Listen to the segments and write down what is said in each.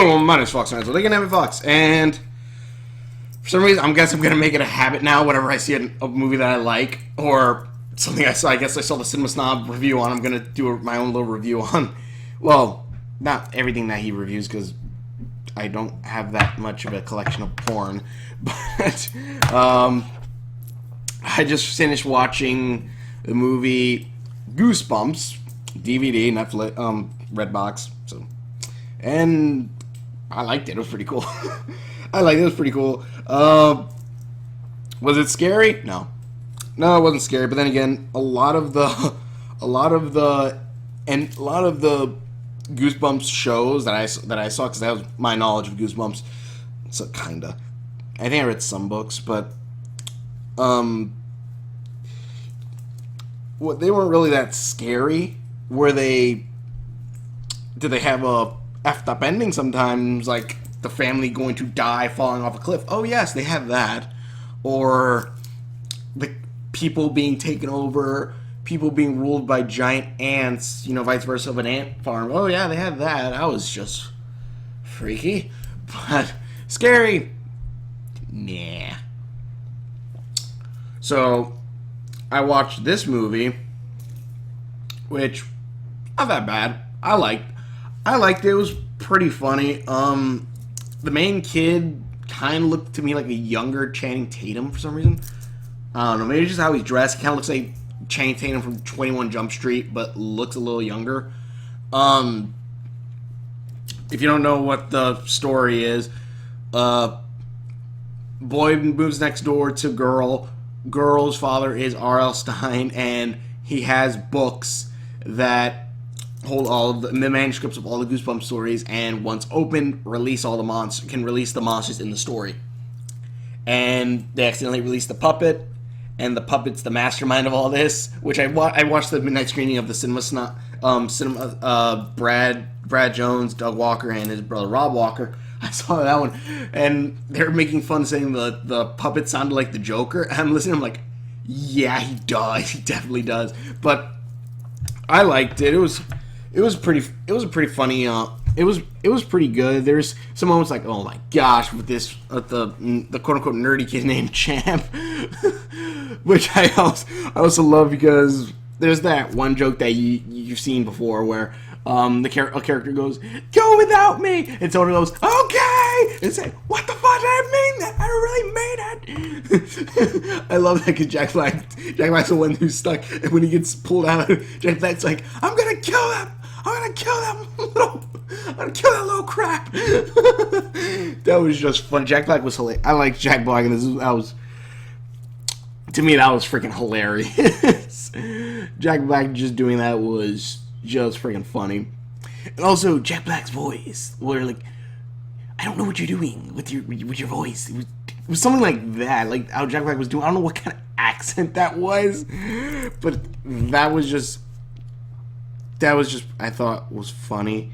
My name's Fox, so they can have it Fox, and for some reason, I guess I'm gonna make it a habit now. Whenever I see a movie that I like, or something I saw, I guess I saw the Cinema Snob review on, I'm gonna do my own little review on. Well, not everything that he reviews, because I don't have that much of a collection of porn. But I just finished watching the movie Goosebumps, DVD, Netflix, Redbox. So, and I liked it. It was pretty cool. I liked it. It was pretty cool. Was it scary? No, it wasn't scary. But then again, a lot of the Goosebumps shows that I saw, because that was my knowledge of Goosebumps. So kinda, I think I read some books, but what, they weren't really that scary. Did they have a effed up ending sometimes, like the family going to die falling off a cliff? Oh yes, they have that. Or the people being taken over, people being ruled by giant ants, vice versa of an ant farm. Oh yeah, they had that. That was just freaky. But scary? Nah. So I watched this movie, which not that bad. I liked it. It was pretty funny. The main kid kind of looked to me like a younger Channing Tatum for some reason. I don't know. Maybe it's just how he's dressed. He kind of looks like Channing Tatum from 21 Jump Street, but looks a little younger. If you don't know what the story is, boy moves next door to girl. Girl's father is R.L. Stine, and he has books that hold all of the manuscripts of all the Goosebumps stories, and once opened, can release the monsters in the story. And they accidentally released the puppet, and the puppet's the mastermind of all this. Which I watched the midnight screening of the Brad Jones, Doug Walker, and his brother Rob Walker. I saw that one, and they were making fun, saying the puppet sounded like the Joker. And I'm listening, I'm like, yeah, he does. He definitely does. But I liked it. It was a pretty funny. It was pretty good. There's some moments like, oh my gosh, with the quote unquote nerdy kid named Champ, which I also love, because there's that one joke that you've seen before where a character goes, "Go without me," and someone goes, "Okay," and say, "What the fuck did I mean that? I really made it." I love that, because Jack Black's the one who's stuck, and when he gets pulled out, Jack Black's like, "I'm gonna kill them. I'm gonna kill that little crap." That was just fun. Jack Black was hilarious. I like Jack Black, and to me, that was freaking hilarious. Jack Black just doing that was just freaking funny. And also, Jack Black's voice, where like, I don't know what you're doing with your voice. It was something like that, like how Jack Black was doing. I don't know what kind of accent that was, but that was just I thought was funny.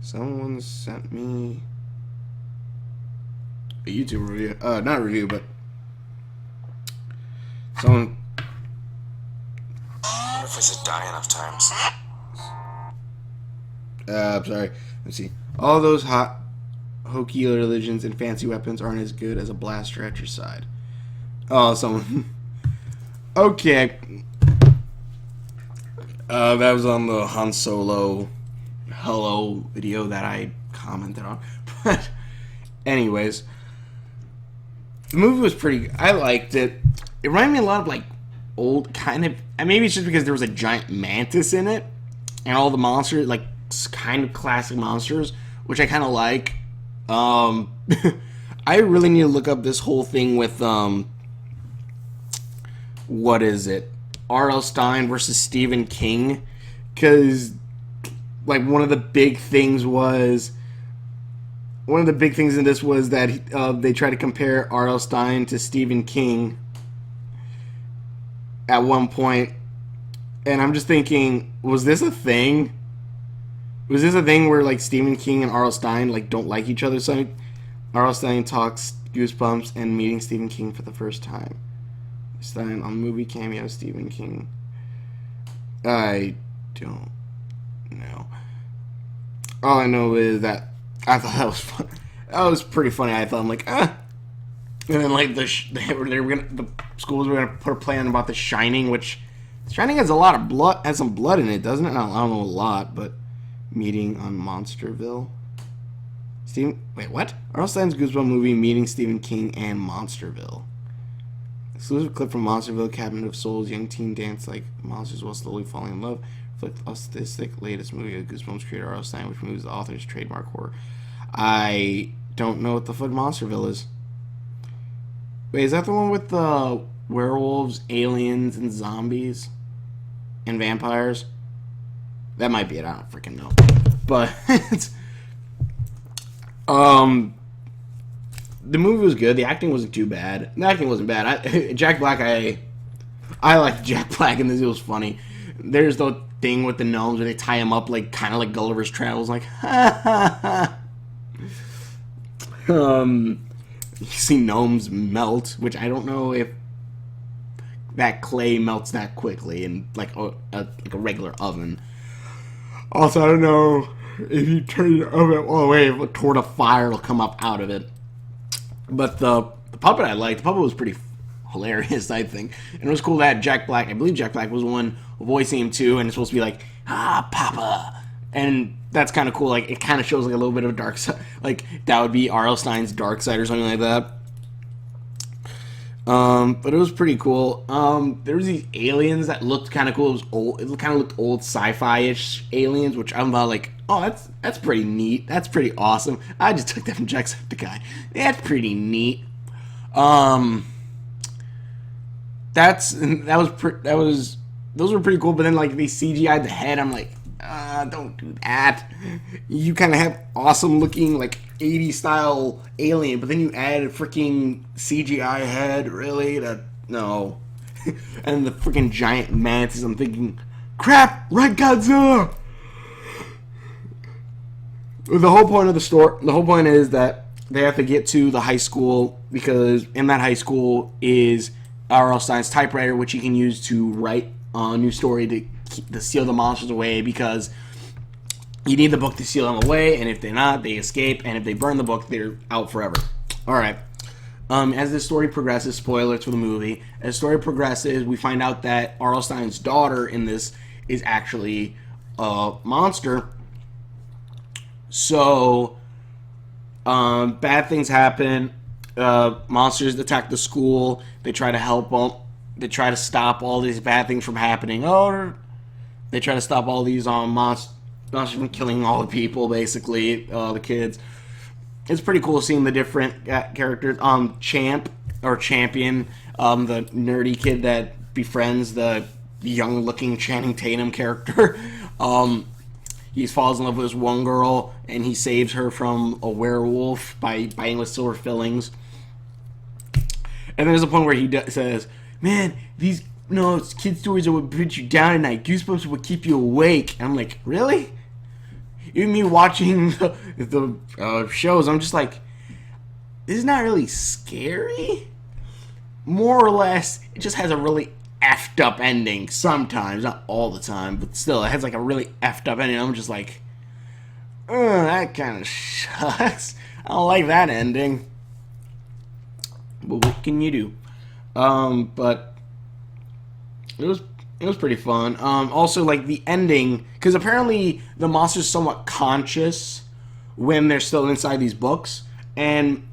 Someone sent me a YouTube review. Not a review, but someone. What if I said die enough times? I'm sorry. Let's see. All those hokey religions and fancy weapons aren't as good as a blaster at your side. Oh, someone. Okay. That was on the Han Solo hello video that I commented on. But anyways, the movie was pretty. I liked it. It reminded me a lot of like old kind of. And maybe it's just because there was a giant mantis in it, and all the monsters like kind of classic monsters, which I kind of like. I really need to look up this whole thing with what is it? R.L. Stine versus Stephen King, because like one of the big things in this was that they tried to compare R.L. Stine to Stephen King at one point, and I'm just thinking, was this a thing? Was this a thing where like Stephen King and R.L. Stine like don't like each other? So R.L. Stine talks Goosebumps and meeting Stephen King for the first time. Stine on movie cameo Stephen King. don't know. All I know is that I thought that was fun. That was pretty funny. I thought, I'm like, ah. And then like the schools were gonna put a plan about The Shining, which The Shining has a lot of blood, has some blood in it, doesn't it? I don't know a lot, but meeting on Monsterville. Wait, what? R.L. Stine's Goosebumps movie meeting Stephen King and Monsterville. Exclusive clip from Monsterville, Cabinet of Souls. Young teen dance like monsters while slowly falling in love. Reflect autistic latest movie of Goosebumps creator R.L. Stine, which moves the author's trademark horror. I don't know what the fuck Monsterville is. Wait, is that the one with the werewolves, aliens, and zombies? And vampires? That might be it. I don't freaking know. But it's... the movie was good. The acting wasn't too bad. The acting wasn't bad. Jack Black, I liked Jack Black in this. It was funny. There's the thing with the gnomes where they tie him up like kind of like Gulliver's Travels, like ha ha ha. You see gnomes melt, which I don't know if that clay melts that quickly in like a regular oven. Also, I don't know if you turn your oven all the way toward a fire, it'll come up out of it. But the puppet I liked. The puppet was pretty hilarious, I think. And it was cool that Jack Black, I believe Jack Black was the one voicing him too, and it's supposed to be like, ah, Papa. And that's kind of cool. Like, it kind of shows like a little bit of a dark side. Like, that would be R.L. Stine's dark side or something like that. But it was pretty cool. There was these aliens that looked kind of cool. It was old. It kind of looked old sci-fi-ish aliens, which I'm about like, oh, that's pretty neat. That's pretty awesome. I just took that from Jacksepticeye. That's pretty neat. Those were pretty cool. But then like they CGI'd the head. I'm like, don't do that. You kind of have awesome looking like 80s style alien, but then you add a freaking CGI head. Really? No. And the freaking giant mantis. I'm thinking, crap, right, Godzilla. The whole point of the story, the whole point is that they have to get to the high school because in that high school is R.L. Stine's typewriter, which he can use to write a new story to steal the monsters away, because you need the book to steal them away, and if they're not, they escape, and if they burn the book, they're out forever. Alright. As the story progresses, spoilers for the movie, as the story progresses, we find out that R.L. Stine's daughter in this is actually a monster. So, bad things happen. Monsters attack the school. They try to help them. They try to stop all these bad things from happening. Or they try to stop all these monsters from killing all the people, basically, the kids. It's pretty cool seeing the different characters. Champion, the nerdy kid that befriends the young-looking Channing Tatum character. He falls in love with this one girl, and he saves her from a werewolf by biting with silver fillings. And there's a point where he says, man, these kid stories are what put you down at night. Goosebumps would keep you awake. And I'm like, really? Even me watching the shows, I'm just like, this is not really scary. More or less, it just has a really effed up ending sometimes, not all the time, but still, it has like a really effed up ending. I'm just like, that kind of sucks. I don't like that ending. But what can you do? But it was pretty fun. Also, like the ending, because apparently the monster's somewhat conscious when they're still inside these books, and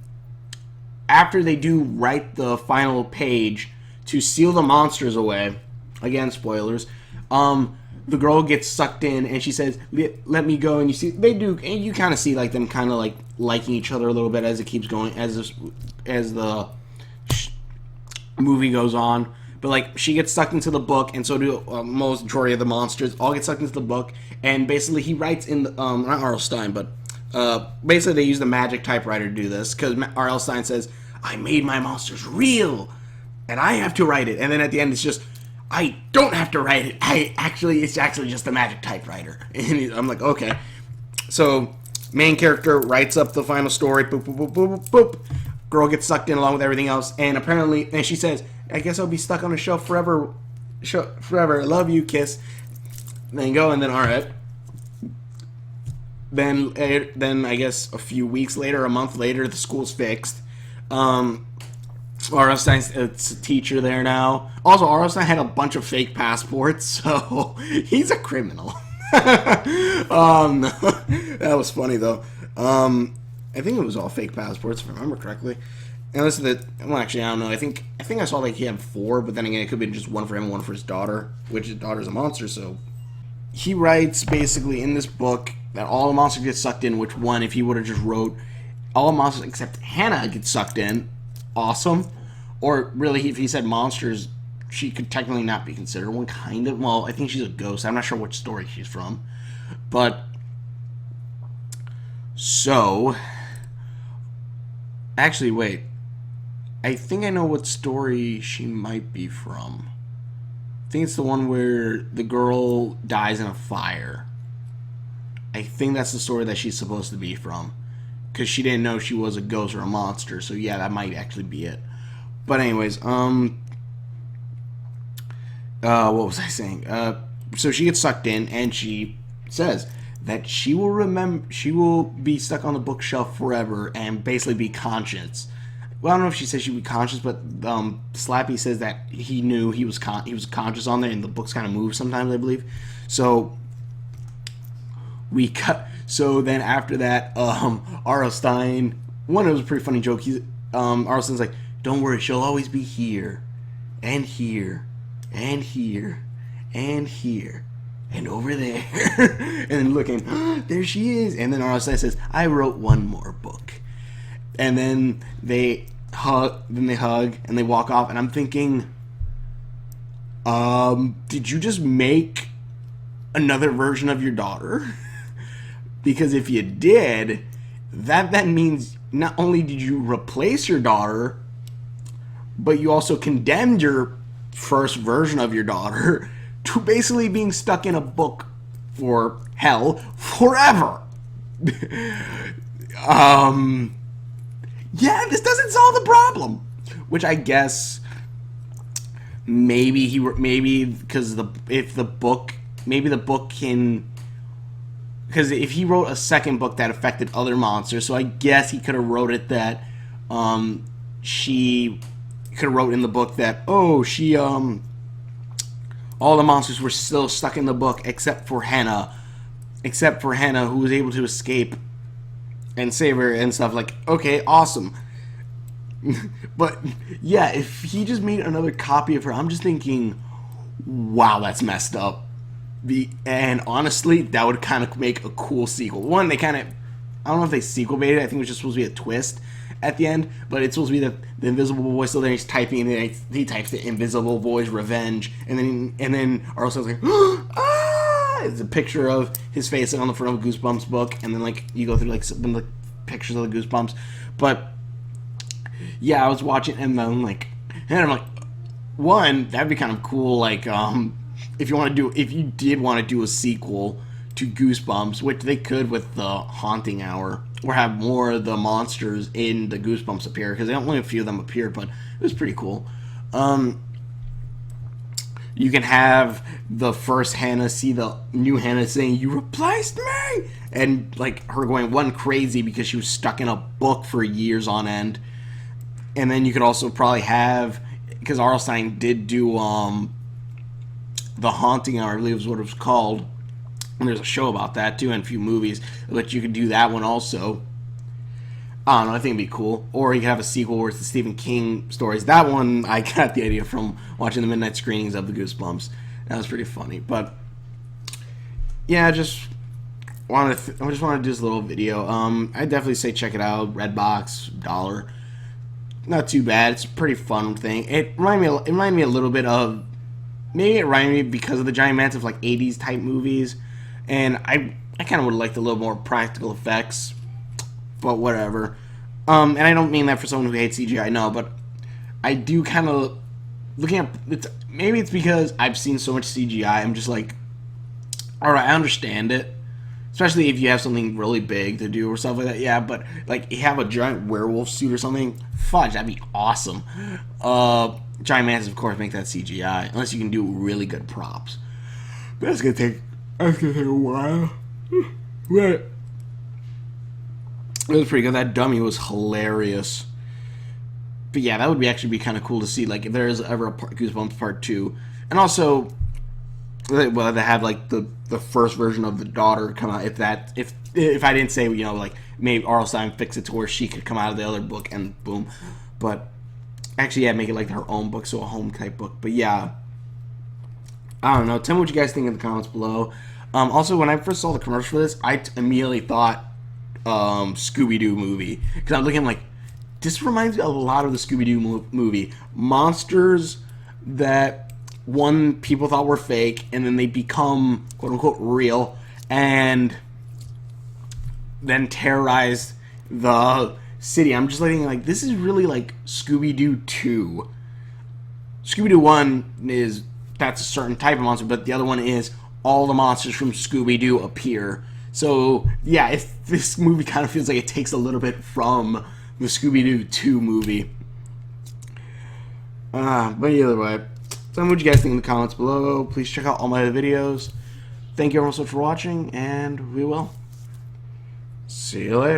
after they do write the final page to seal the monsters away, again spoilers, the girl gets sucked in and she says, let me go, and you see they do, and you kind of see like them kind of like liking each other a little bit as it keeps going, as the movie goes on. But like she gets sucked into the book, and so do most majority of the monsters all get sucked into the book. And basically he writes in the not R.L. Stine, but basically they use the magic typewriter to do this, because R.L. Stine says, I made my monsters real and I have to write it. And then at the end it's just, I don't have to write it. It's actually just a magic typewriter. And I'm like, okay. So main character writes up the final story. Boop, boop, boop, boop, boop. Girl gets sucked in along with everything else. And apparently, and she says, I guess I'll be stuck on a shelf forever. Forever. Love you, kiss. Then you go, and then all right. Then I guess a few weeks later, a month later, the school's fixed. Arlstein's it's a teacher there now. Also, Arlstein had a bunch of fake passports, so he's a criminal. That was funny though. I think it was all fake passports, if I remember correctly. And listen to well, actually, I don't know. I think I saw like he had 4, but then again, it could be just one for him and one for his daughter, which his daughter's a monster. So he writes basically in this book that all the monsters get sucked in. Which one, if he would have just wrote all the monsters except Hannah get sucked in, awesome. Or really, if he said monsters, she could technically not be considered one, kind of. Well, I think she's a ghost. I'm not sure which story she's from, but so actually, wait. I think I know what story she might be from. I think it's the one where the girl dies in a fire. I think that's the story that she's supposed to be from. Because she didn't know she was a ghost or a monster. So yeah, that might actually be it. But anyways, what was I saying? So she gets sucked in, and she says that she will be stuck on the bookshelf forever and basically be conscious. Well, I don't know if she says she'd be conscious, but Slappy says that he knew he was conscious on there, and the books kind of move sometimes, I believe. So we cut. So then after that, Arlstein. One, it was a pretty funny joke. Arlstein's like, "Don't worry, she'll always be here, and here, and here, and here, and over there." And then looking, there she is. And then Arlstein says, "I wrote one more book." And then they hug, and they walk off. And I'm thinking, did you just make another version of your daughter? Because if you did, that means not only did you replace your daughter, but you also condemned your first version of your daughter to basically being stuck in a book for hell forever. Yeah, this doesn't solve the problem. Which I guess maybe because the book can, because if he wrote a second book that affected other monsters, so I guess he could have wrote it that she could have wrote in the book that all the monsters were still stuck in the book except for Hannah, who was able to escape and save her and stuff. Like, okay, awesome. But yeah, if he just made another copy of her, I'm just thinking, wow, that's messed up. And honestly, that would kind of make a cool sequel. One, they kind of, I don't know if they sequel baited it. I think it was just supposed to be a twist at the end, but it's supposed to be the Invisible Boy. So then he's typing, and he types the Invisible Boy's revenge, and then Arlstein's like, ah! It's a picture of his face on the front of a Goosebumps book, and then like you go through like some of the pictures of the Goosebumps. But yeah, I was watching, and I'm like, one, that'd be kind of cool. Like, if you did want to do a sequel to Goosebumps, which they could with the Haunting Hour, or have more of the monsters in the Goosebumps appear, because only a few of them appeared, but it was pretty cool. You can have the first Hannah see the new Hannah saying, "You replaced me!" And like her going one crazy because she was stuck in a book for years on end. And then you could also probably have, because Arlstein did do the Haunting Hour, I believe is what it was called. And there's a show about that too, and a few movies. But you could do that one also. I don't know, I think it'd be cool. Or you could have a sequel where it's the Stephen King stories. That one, I got the idea from watching the midnight screenings of the Goosebumps. That was pretty funny. But yeah, I just wanted to do this little video. I'd definitely say check it out. Redbox, $1. Not too bad. It's a pretty fun thing. It reminded me a little bit of, maybe it reminded me because of the Giant Mantis of like 80s type movies. And I kind of would have liked a little more practical effects, but whatever. And I don't mean that for someone who hates CGI, no, but I do kind of, looking at it, maybe it's because I've seen so much CGI, I'm just like, alright, I understand it. Especially if you have something really big to do or stuff like that, yeah, but like you have a giant werewolf suit or something, fudge, that'd be awesome. Giant Mantis, of course, make that CGI, unless you can do really good props. But that's gonna take That's gonna take a while. But it was pretty good. That dummy was hilarious. But yeah, that would actually be kind of cool to see, like, if there is ever a Goosebumps Part 2. And also, well, they have, like, the first version of the daughter come out. If I didn't say, you know, like, maybe R.L. Stein fix it to where she could come out of the other book and boom. But actually, yeah, make it like her own book, so a home-type book. But yeah, I don't know. Tell me what you guys think in the comments below. Also, when I first saw the commercial for this, I immediately thought Scooby-Doo movie. Because I'm looking like, this reminds me of a lot of the Scooby-Doo movie. Monsters that people thought were fake, and then they become quote-unquote real, and then terrorize the city. I'm just thinking, like, this is really like Scooby-Doo 2. Scooby-Doo 1 that's a certain type of monster, but the other one is all the monsters from Scooby-Doo appear. So, yeah, if this movie kind of feels like it takes a little bit from the Scooby-Doo 2 movie. But either way, tell me what you guys think in the comments below. Please check out all my other videos. Thank you everyone so much for watching, and we will see you later.